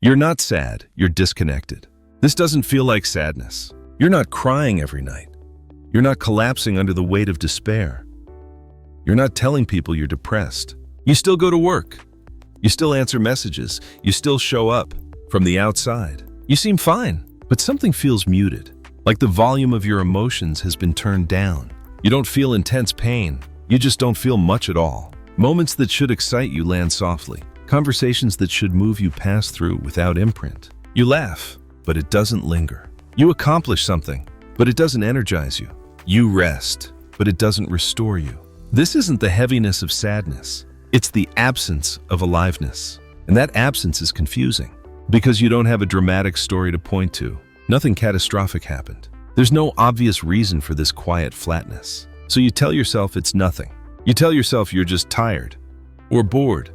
You're not sad, you're disconnected. This doesn't feel like sadness. You're not crying every night. You're not collapsing under the weight of despair. You're not telling people you're depressed. You still go to work. You still answer messages. You still show up. From the outside, you seem fine, but something feels muted, like the volume of your emotions has been turned down. You don't feel intense pain. You just don't feel much at all. Moments that should excite you land softly. Conversations that should move you pass through without imprint. You laugh, but it doesn't linger. You accomplish something, but it doesn't energize you. You rest, but it doesn't restore you. This isn't the heaviness of sadness. It's the absence of aliveness. And that absence is confusing because you don't have a dramatic story to point to. Nothing catastrophic happened. There's no obvious reason for this quiet flatness. So you tell yourself it's nothing. You tell yourself you're just tired, or bored,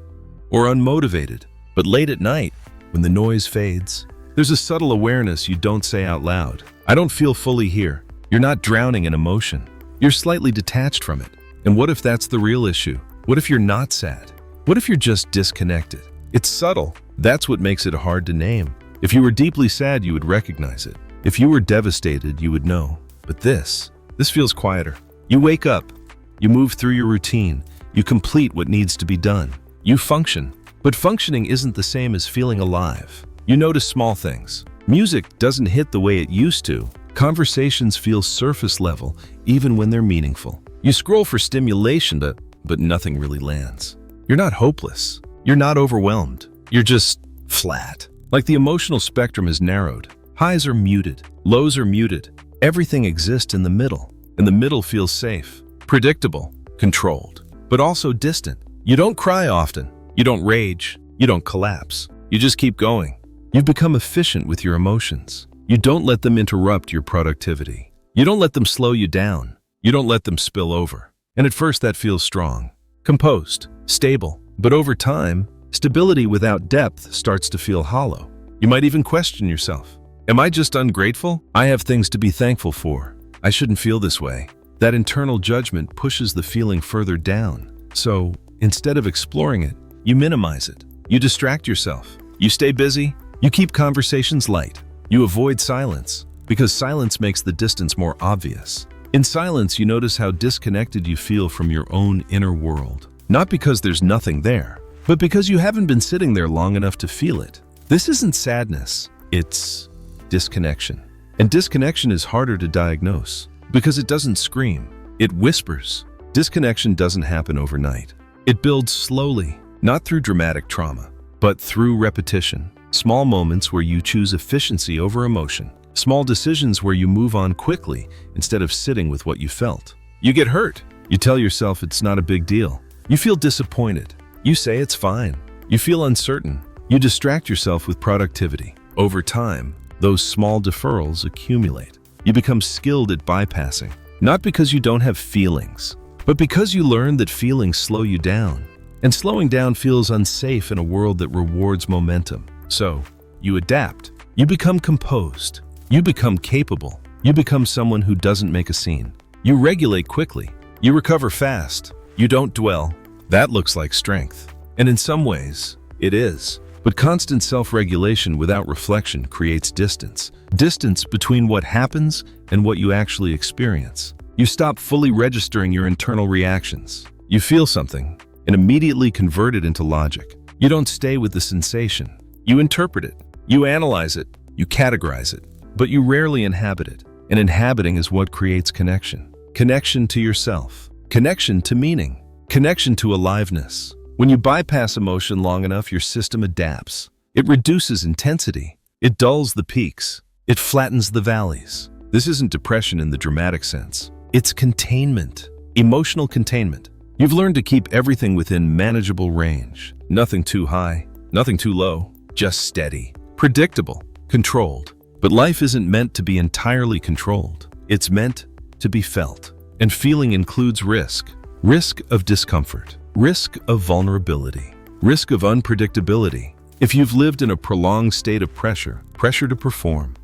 or unmotivated. But late at night, when the noise fades, there's a subtle awareness you don't say out loud. I don't feel fully here. You're not drowning in emotion. You're slightly detached from it. And what if that's the real issue? What if you're not sad? What if you're just disconnected? It's subtle. That's what makes it hard to name. If you were deeply sad, you would recognize it. If you were devastated, you would know. But this feels quieter. You wake up. You move through your routine. You complete what needs to be done. You function. But functioning isn't the same as feeling alive. You notice small things. Music doesn't hit the way it used to. Conversations feel surface level, even when they're meaningful. You scroll for stimulation, but nothing really lands. You're not hopeless. You're not overwhelmed. You're just flat. Like the emotional spectrum is narrowed. Highs are muted. Lows are muted. Everything exists in the middle. And the middle feels safe, predictable, controlled, but also distant. You don't cry often. You don't rage. You don't collapse. You just keep going. You've become efficient with your emotions. You don't let them interrupt your productivity. You don't let them slow you down. You don't let them spill over. And at first that feels strong, composed, stable. But over time, stability without depth starts to feel hollow. You might even question yourself. Am I just ungrateful? I have things to be thankful for. I shouldn't feel this way. That internal judgment pushes the feeling further down. So instead of exploring it, you minimize it. You distract yourself. You stay busy. You keep conversations light. You avoid silence because silence makes the distance more obvious. In silence, you notice how disconnected you feel from your own inner world. Not because there's nothing there, but because you haven't been sitting there long enough to feel it. This isn't sadness, it's disconnection. And disconnection is harder to diagnose because it doesn't scream, it whispers. Disconnection doesn't happen overnight. It builds slowly, not through dramatic trauma, but through repetition. Small moments where you choose efficiency over emotion. Small decisions where you move on quickly instead of sitting with what you felt. You get hurt. You tell yourself it's not a big deal. You feel disappointed. You say it's fine. You feel uncertain. You distract yourself with productivity. Over time, those small deferrals accumulate. You become skilled at bypassing, not because you don't have feelings, but because you learn that feelings slow you down. And slowing down feels unsafe in a world that rewards momentum. So, you adapt. You become composed. You become capable. You become someone who doesn't make a scene. You regulate quickly. You recover fast. You don't dwell. That looks like strength. And in some ways, it is. But constant self-regulation without reflection creates distance. Distance between what happens and what you actually experience. You stop fully registering your internal reactions. You feel something and immediately convert it into logic. You don't stay with the sensation. You interpret it. You analyze it. You categorize it. But you rarely inhabit it. And inhabiting is what creates connection. Connection to yourself. Connection to meaning. Connection to aliveness. When you bypass emotion long enough, your system adapts. It reduces intensity. It dulls the peaks. It flattens the valleys. This isn't depression in the dramatic sense. It's containment. Emotional containment. You've learned to keep everything within manageable range. Nothing too high, nothing too low. Just steady. Predictable. Controlled. But life isn't meant to be entirely controlled. It's meant to be felt. And feeling includes risk. Risk of discomfort. Risk of vulnerability. Risk of unpredictability. If you've lived in a prolonged state of pressure, pressure to perform,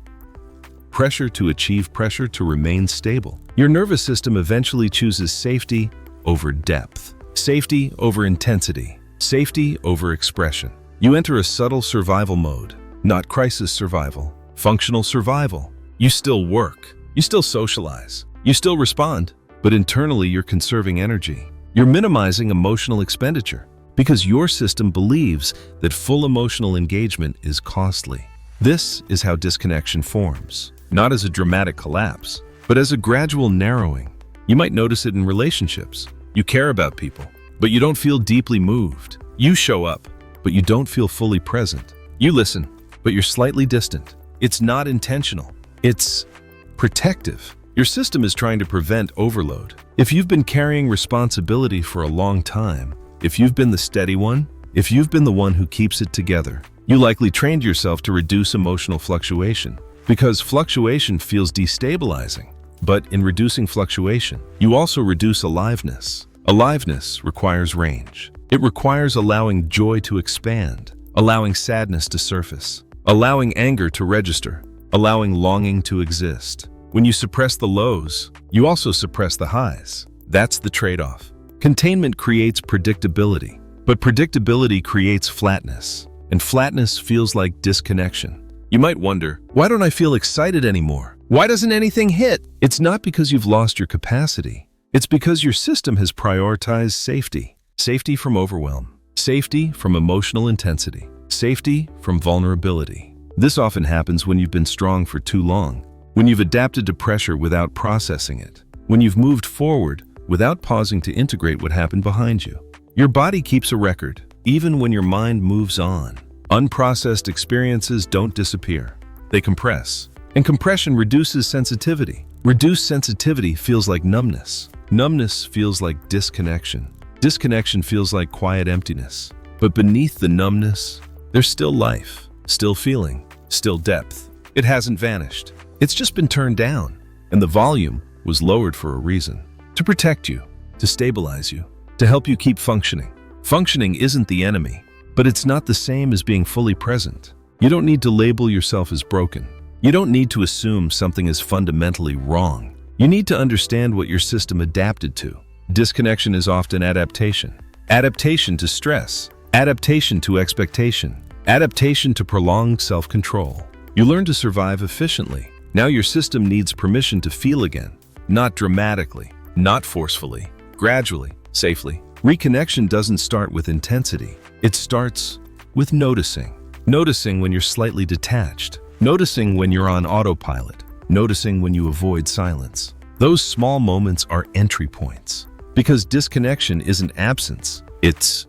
pressure to achieve, pressure to remain stable, your nervous system eventually chooses safety over depth, safety over intensity, safety over expression. You enter a subtle survival mode, not crisis survival, functional survival. You still work, you still socialize, you still respond, but internally you're conserving energy. You're minimizing emotional expenditure because your system believes that full emotional engagement is costly. This is how disconnection forms, not as a dramatic collapse, but as a gradual narrowing. You might notice it in relationships. You care about people, but you don't feel deeply moved. You show up, but you don't feel fully present. You listen, but you're slightly distant. It's not intentional. It's protective. Your system is trying to prevent overload. If you've been carrying responsibility for a long time, if you've been the steady one, if you've been the one who keeps it together, you likely trained yourself to reduce emotional fluctuation because fluctuation feels destabilizing. But in reducing fluctuation, you also reduce aliveness. Aliveness requires range. It requires allowing joy to expand, allowing sadness to surface, allowing anger to register, allowing longing to exist. When you suppress the lows, you also suppress the highs. That's the trade-off. Containment creates predictability, but predictability creates flatness, and flatness feels like disconnection. You might wonder, why don't I feel excited anymore? Why doesn't anything hit? It's not because you've lost your capacity. It's because your system has prioritized safety. Safety from overwhelm, safety from emotional intensity, safety from vulnerability. This often happens when you've been strong for too long, when you've adapted to pressure without processing it, when you've moved forward without pausing to integrate what happened behind you. Your body keeps a record, even when your mind moves on. Unprocessed experiences don't disappear. They compress. And compression reduces sensitivity. Reduced sensitivity feels like numbness. Numbness feels like disconnection. Disconnection feels like quiet emptiness. But beneath the numbness, there's still life, still feeling, still depth. It hasn't vanished. It's just been turned down, and the volume was lowered for a reason. To protect you, to stabilize you, to help you keep functioning. Functioning isn't the enemy, but it's not the same as being fully present. You don't need to label yourself as broken. You don't need to assume something is fundamentally wrong. You need to understand what your system adapted to. Disconnection is often adaptation. Adaptation to stress, adaptation to expectation, adaptation to prolonged self-control. You learn to survive efficiently. Now your system needs permission to feel again, not dramatically, not forcefully, gradually, safely. Reconnection doesn't start with intensity. It starts with noticing. Noticing when you're slightly detached. Noticing when you're on autopilot. Noticing when you avoid silence. Those small moments are entry points. Because disconnection isn't absence, it's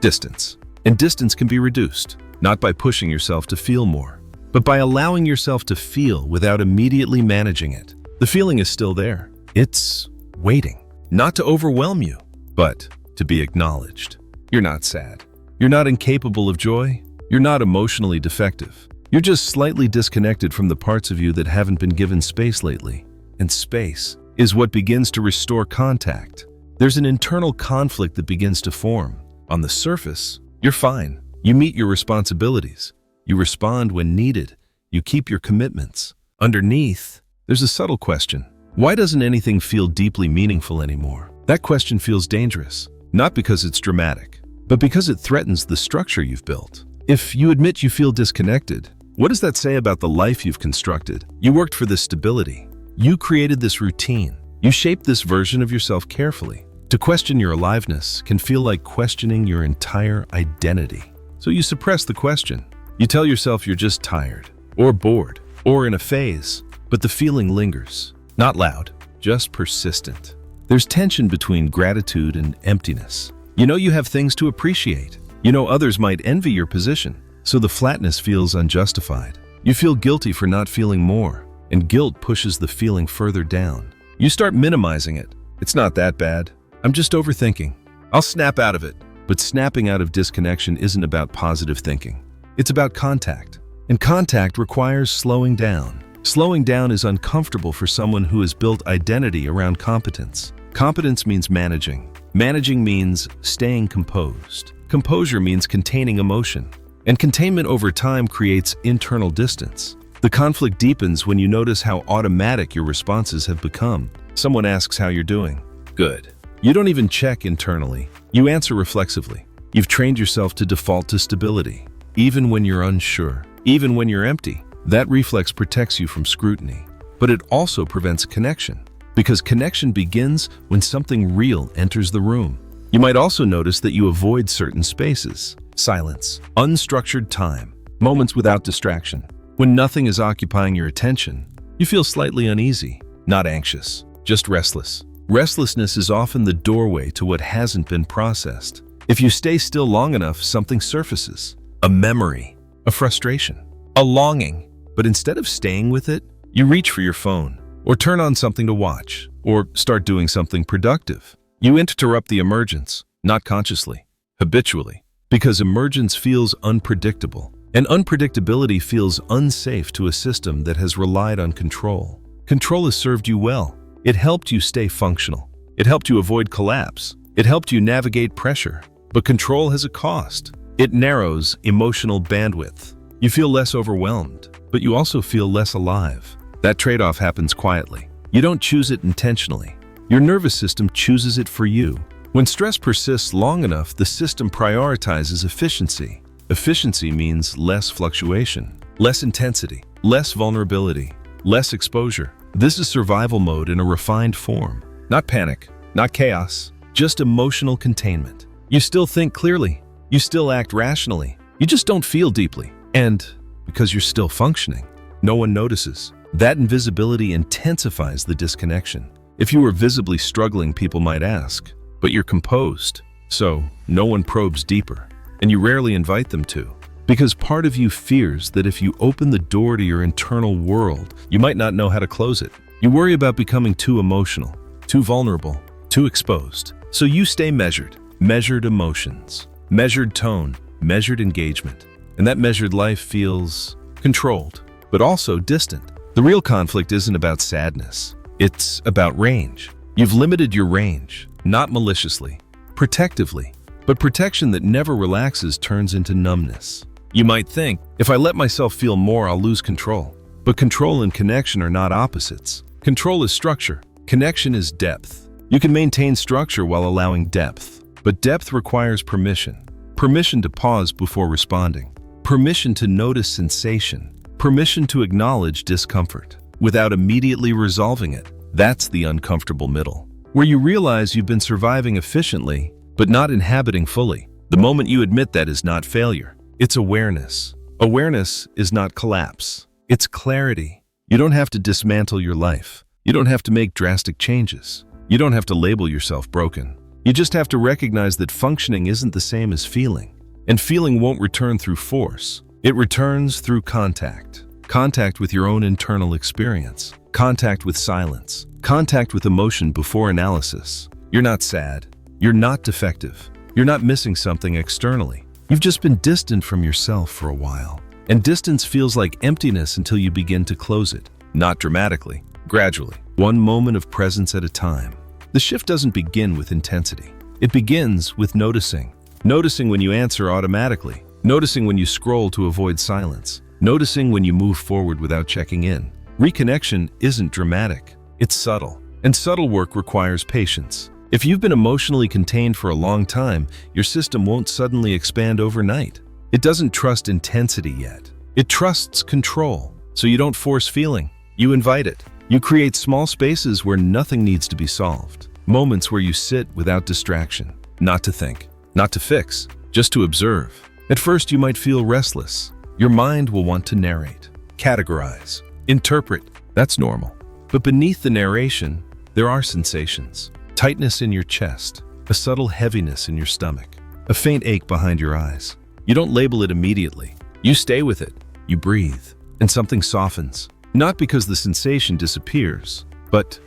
distance. And distance can be reduced, not by pushing yourself to feel more, but by allowing yourself to feel without immediately managing it. The feeling is still there. It's waiting, not to overwhelm you, but to be acknowledged. You're not sad. You're not incapable of joy. You're not emotionally defective. You're just slightly disconnected from the parts of you that haven't been given space lately. And space is what begins to restore contact. There's an internal conflict that begins to form. On the surface, you're fine. You meet your responsibilities. You respond when needed. You keep your commitments. Underneath, there's a subtle question. Why doesn't anything feel deeply meaningful anymore? That question feels dangerous, not because it's dramatic, but because it threatens the structure you've built. If you admit you feel disconnected, what does that say about the life you've constructed? You worked for this stability. You created this routine. You shaped this version of yourself carefully. To question your aliveness can feel like questioning your entire identity. So you suppress the question. You tell yourself you're just tired, or bored, or in a phase, but the feeling lingers. Not loud, just persistent. There's tension between gratitude and emptiness. You know you have things to appreciate. You know others might envy your position, so the flatness feels unjustified. You feel guilty for not feeling more, and guilt pushes the feeling further down. You start minimizing it. It's not that bad. I'm just overthinking. I'll snap out of it. But snapping out of disconnection isn't about positive thinking. It's about contact. And contact requires slowing down. Slowing down is uncomfortable for someone who has built identity around competence. Competence means managing. Managing means staying composed. Composure means containing emotion. And containment over time creates internal distance. The conflict deepens when you notice how automatic your responses have become. Someone asks how you're doing. Good. You don't even check internally. You answer reflexively. You've trained yourself to default to stability, even when you're unsure. even when you're empty. That reflex protects you from scrutiny, but it also prevents connection, because connection begins when something real enters the room. You might also notice that you avoid certain spaces: silence, unstructured time, moments without distraction. When nothing is occupying your attention, you feel slightly uneasy, not anxious, just restless. Restlessness is often the doorway to what hasn't been processed. If you stay still long enough, something surfaces: a memory, a frustration, a longing. But instead of staying with it, you reach for your phone, or turn on something to watch, or start doing something productive. You interrupt the emergence, not consciously, habitually, because emergence feels unpredictable, and unpredictability feels unsafe to a system that has relied on control. Control has served you well. It helped you stay functional. It helped you avoid collapse. It helped you navigate pressure. But control has a cost. It narrows emotional bandwidth. You feel less overwhelmed, but you also feel less alive. That trade-off happens quietly. You don't choose it intentionally. Your nervous system chooses it for you. When stress persists long enough, the system prioritizes efficiency. Efficiency means less fluctuation, less intensity, less vulnerability, less exposure. This is survival mode in a refined form. Not panic, not chaos, just emotional containment. You still think clearly. You still act rationally. You just don't feel deeply. And because you're still functioning, no one notices. That invisibility intensifies the disconnection. If you were visibly struggling, people might ask, but you're composed, so no one probes deeper, and you rarely invite them to. Because part of you fears that if you open the door to your internal world, you might not know how to close it. You worry about becoming too emotional, too vulnerable, too exposed. So you stay measured. Measured emotions, measured tone, measured engagement. And that measured life feels controlled, but also distant. The real conflict isn't about sadness. It's about range. You've limited your range, not maliciously, protectively. But protection that never relaxes turns into numbness. You might think, if I let myself feel more, I'll lose control. But control and connection are not opposites. Control is structure. Connection is depth. You can maintain structure while allowing depth. But depth requires permission. Permission to pause before responding. Permission to notice sensation. Permission to acknowledge discomfort without immediately resolving it. That's the uncomfortable middle, where you realize you've been surviving efficiently, but not inhabiting fully. The moment you admit that is not failure. It's awareness. Awareness is not collapse. It's clarity. You don't have to dismantle your life. You don't have to make drastic changes. You don't have to label yourself broken. You just have to recognize that functioning isn't the same as feeling. And feeling won't return through force. It returns through contact. Contact with your own internal experience. Contact with silence. Contact with emotion before analysis. You're not sad. You're not defective. You're not missing something externally. You've just been distant from yourself for a while. And distance feels like emptiness until you begin to close it. Not dramatically, gradually. One moment of presence at a time. The shift doesn't begin with intensity. It begins with noticing. Noticing when you answer automatically. Noticing when you scroll to avoid silence. Noticing when you move forward without checking in. Reconnection isn't dramatic. It's subtle. And subtle work requires patience. If you've been emotionally contained for a long time, your system won't suddenly expand overnight. It doesn't trust intensity yet. It trusts control. So you don't force feeling. You invite it. You create small spaces where nothing needs to be solved. Moments where you sit without distraction. Not to think. Not to fix. Just to observe. At first, you might feel restless. Your mind will want to narrate, categorize, interpret. That's normal. But beneath the narration, there are sensations. Tightness in your chest, a subtle heaviness in your stomach, a faint ache behind your eyes. You don't label it immediately. You stay with it. You breathe, and something softens. Not because the sensation disappears, but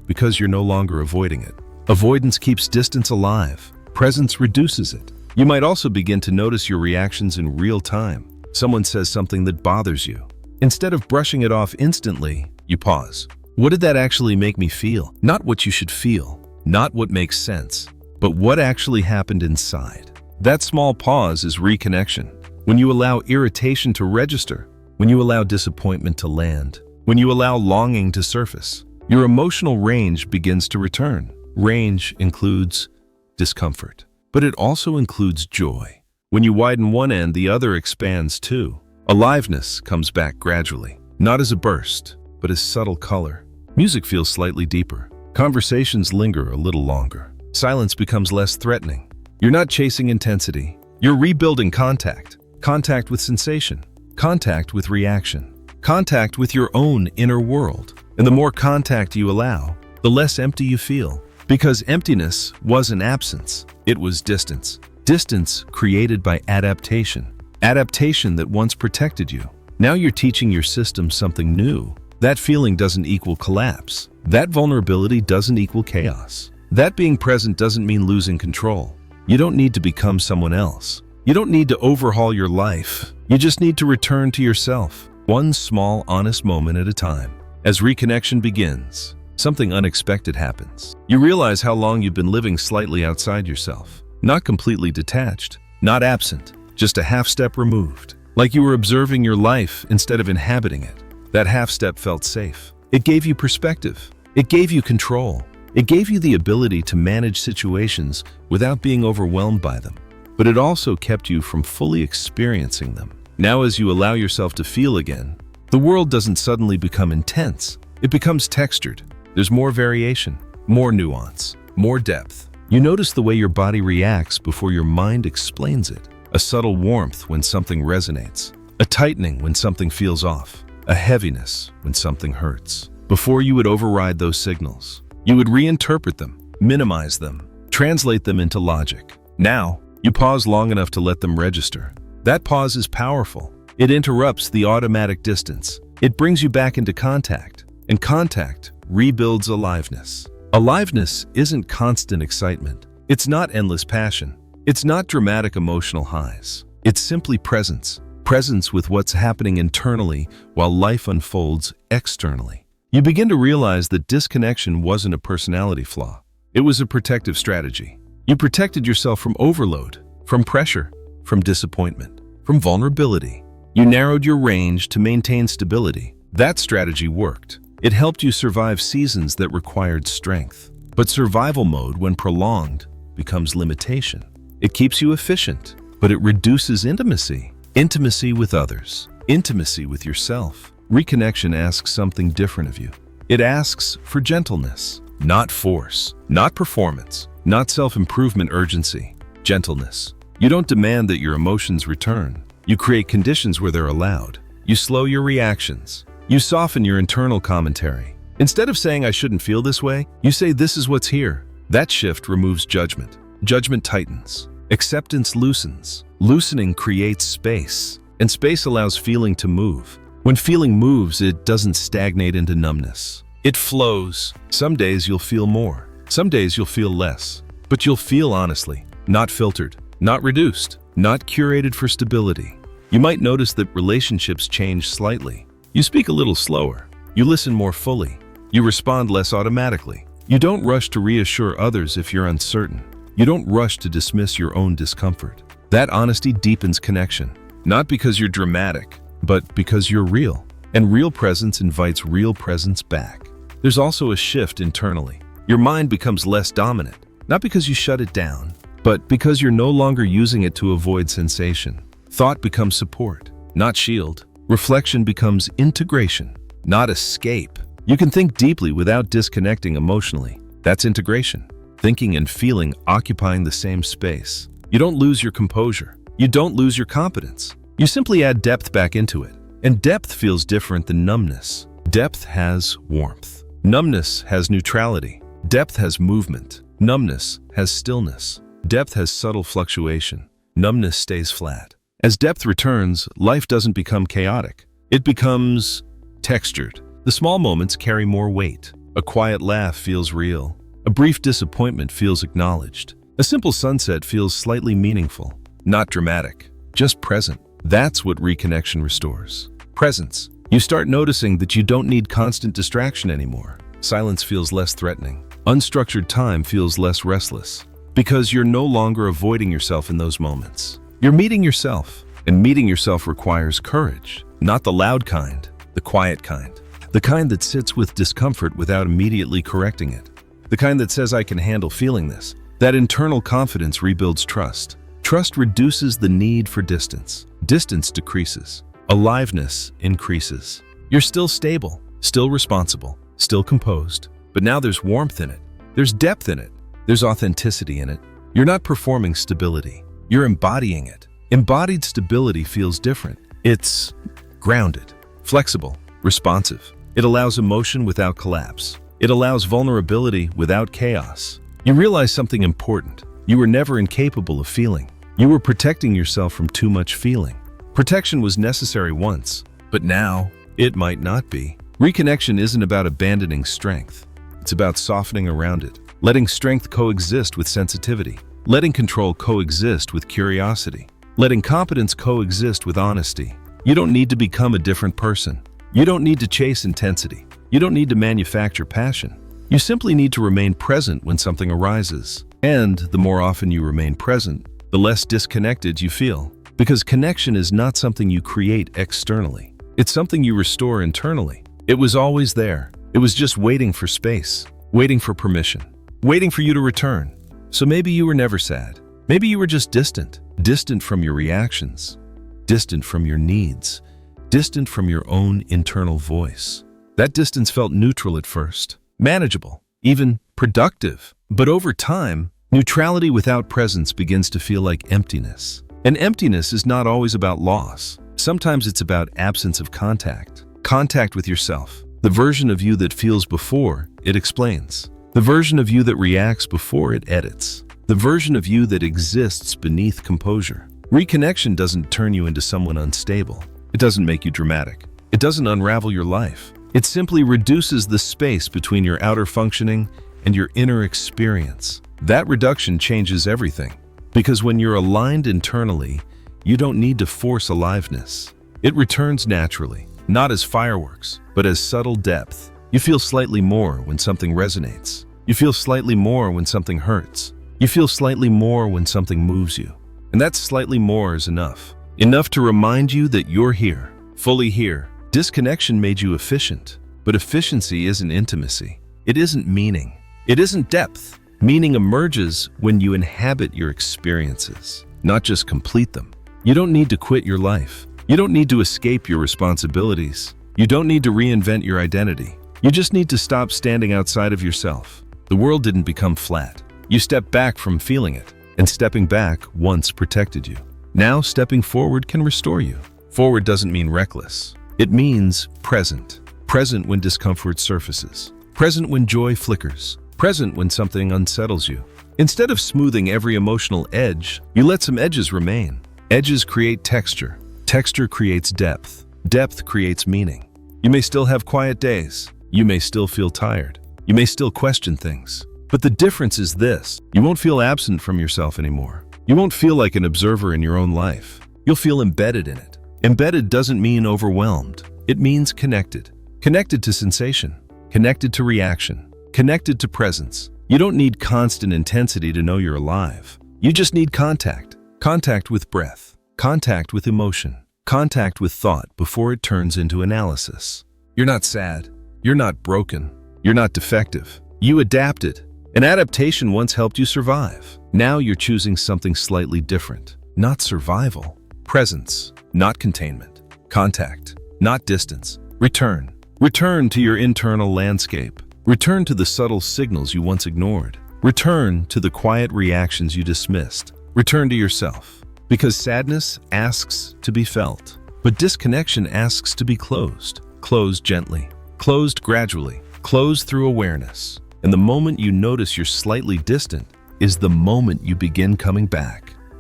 because you're no longer avoiding it. Avoidance keeps distance alive. Presence reduces it. You might also begin to notice your reactions in real time. Someone says something that bothers you. Instead of brushing it off instantly, you pause. What did that actually make me feel? Not what you should feel, not what makes sense, but what actually happened inside. That small pause is reconnection. When you allow irritation to register, when you allow disappointment to land, when you allow longing to surface, your emotional range begins to return. Range includes discomfort, but it also includes joy. When you widen one end, the other expands too. Aliveness comes back gradually, not as a burst, but as subtle color. Music feels slightly deeper. Conversations linger a little longer. Silence becomes less threatening. You're not chasing intensity. You're rebuilding contact. Contact with sensation. Contact with reaction. Contact with your own inner world. And the more contact you allow, the less empty you feel. Because emptiness wasn't absence, it was distance. Distance created by adaptation. Adaptation that once protected you. Now you're teaching your system something new. That feeling doesn't equal collapse. That vulnerability doesn't equal chaos. That being present doesn't mean losing control. You don't need to become someone else. You don't need to overhaul your life. You just need to return to yourself, one small, honest moment at a time. As reconnection begins, something unexpected happens. You realize how long you've been living slightly outside yourself. Not completely detached, not absent, just a half step removed. Like you were observing your life instead of inhabiting it. That half step felt safe. It gave you perspective. It gave you control. It gave you the ability to manage situations without being overwhelmed by them. But it also kept you from fully experiencing them. Now as you allow yourself to feel again, the world doesn't suddenly become intense. It becomes textured. There's more variation, more nuance, more depth. You notice the way your body reacts before your mind explains it. A subtle warmth when something resonates. A tightening when something feels off. A heaviness when something hurts. Before you would override those signals, you would reinterpret them, minimize them, translate them into logic. Now, you pause long enough to let them register. That pause is powerful. It interrupts the automatic distance. It brings you back into contact, and contact rebuilds aliveness. Aliveness isn't constant excitement. It's not endless passion. It's not dramatic emotional highs. It's simply presence. Presence with what's happening internally while life unfolds externally. You begin to realize that disconnection wasn't a personality flaw. It was a protective strategy. You protected yourself from overload, from pressure, from disappointment, from vulnerability. You narrowed your range to maintain stability. That strategy worked. It helped you survive seasons that required strength. But survival mode, when prolonged, becomes limitation. It keeps you efficient, but it reduces intimacy. Intimacy with others, intimacy with yourself. Reconnection asks something different of you. It asks for gentleness, not force, not performance, not self-improvement urgency. Gentleness. You don't demand that your emotions return. You create conditions where they're allowed. You slow your reactions. You soften your internal commentary. Instead of saying, "I shouldn't feel this way," you say, "This is what's here." That shift removes judgment. Judgment tightens. Acceptance loosens. Loosening creates space, and space allows feeling to move. When feeling moves, it doesn't stagnate into numbness. It flows. Some days you'll feel more. Some days you'll feel less. But you'll feel honestly, not filtered, not reduced, not curated for stability. You might notice that relationships change slightly. You speak a little slower. You listen more fully. You respond less automatically. You don't rush to reassure others if you're uncertain. You don't rush to dismiss your own discomfort. That honesty deepens connection, not because you're dramatic, but because you're real. And real presence invites real presence back. There's also a shift internally. Your mind becomes less dominant, not because you shut it down, but because you're no longer using it to avoid sensation. Thought becomes support, not shield. Reflection becomes integration, not escape. You can think deeply without disconnecting emotionally. That's integration. Thinking and feeling occupying the same space. You don't lose your composure. You don't lose your competence. You simply add depth back into it. And depth feels different than numbness. Depth has warmth. Numbness has neutrality. Depth has movement. Numbness has stillness. Depth has subtle fluctuation. Numbness stays flat. As depth returns, life doesn't become chaotic. It becomes textured. The small moments carry more weight. A quiet laugh feels real. A brief disappointment feels acknowledged. A simple sunset feels slightly meaningful. Not dramatic, just present. That's what reconnection restores. Presence. You start noticing that you don't need constant distraction anymore. Silence feels less threatening. Unstructured time feels less restless. Because you're no longer avoiding yourself in those moments. You're meeting yourself. And meeting yourself requires courage. Not the loud kind, the quiet kind. The kind that sits with discomfort without immediately correcting it. The kind that says, "I can handle feeling this." That internal confidence rebuilds trust. Trust reduces the need for distance. Distance decreases. Aliveness increases. You're still stable, still responsible, still composed. But now there's warmth in it. There's depth in it. There's authenticity in it. You're not performing stability. You're embodying it. Embodied stability feels different. It's grounded, flexible, responsive. It allows emotion without collapse. It allows vulnerability without chaos. You realize something important. You were never incapable of feeling. You were protecting yourself from too much feeling. Protection was necessary once, but now it might not be. Reconnection isn't about abandoning strength. It's about softening around it, letting strength coexist with sensitivity, letting control coexist with curiosity, letting competence coexist with honesty. You don't need to become a different person. You don't need to chase intensity. You don't need to manufacture passion. You simply need to remain present when something arises. And the more often you remain present, the less disconnected you feel. Because connection is not something you create externally. It's something you restore internally. It was always there. It was just waiting for space, waiting for permission, waiting for you to return. So maybe you were never sad. Maybe you were just distant, distant from your reactions, distant from your needs, distant from your own internal voice. That distance felt neutral at first, manageable, even productive. But over time, neutrality without presence begins to feel like emptiness. And emptiness is not always about loss. Sometimes it's about absence of contact. Contact with yourself. The version of you that feels before it explains. The version of you that reacts before it edits. The version of you that exists beneath composure. Reconnection doesn't turn you into someone unstable. It doesn't make you dramatic. It doesn't unravel your life. It simply reduces the space between your outer functioning and your inner experience. That reduction changes everything. Because when you're aligned internally, you don't need to force aliveness. It returns naturally, not as fireworks, but as subtle depth. You feel slightly more when something resonates. You feel slightly more when something hurts. You feel slightly more when something moves you. And that slightly more is enough. Enough to remind you that you're here, fully here. Disconnection made you efficient, but efficiency isn't intimacy. It isn't meaning. It isn't depth. Meaning emerges when you inhabit your experiences, not just complete them. You don't need to quit your life. You don't need to escape your responsibilities. You don't need to reinvent your identity. You just need to stop standing outside of yourself. The world didn't become flat. You stepped back from feeling it, and stepping back once protected you. Now stepping forward can restore you. Forward doesn't mean reckless. It means present. Present when discomfort surfaces. Present when joy flickers. Present when something unsettles you. Instead of smoothing every emotional edge, you let some edges remain. Edges create texture. Texture creates depth. Depth creates meaning. You may still have quiet days. You may still feel tired. You may still question things. But the difference is this: you won't feel absent from yourself anymore. You won't feel like an observer in your own life. You'll feel embedded in it. Embedded doesn't mean overwhelmed. It means connected. Connected to sensation. Connected to reaction. Connected to presence. You don't need constant intensity to know you're alive. You just need contact. Contact with breath. Contact with emotion. Contact with thought before it turns into analysis. You're not sad. You're not broken. You're not defective. You adapted. An adaptation once helped you survive. Now you're choosing something slightly different. Not survival. Presence. Not containment. Contact. Not distance. Return. Return to your internal landscape. Return to the subtle signals you once ignored. Return to the quiet reactions you dismissed. Return to yourself. Because sadness asks to be felt, but disconnection asks to be closed. Closed gently. Closed gradually. Closed through awareness. And the moment you notice you're slightly distant is the moment you begin coming back.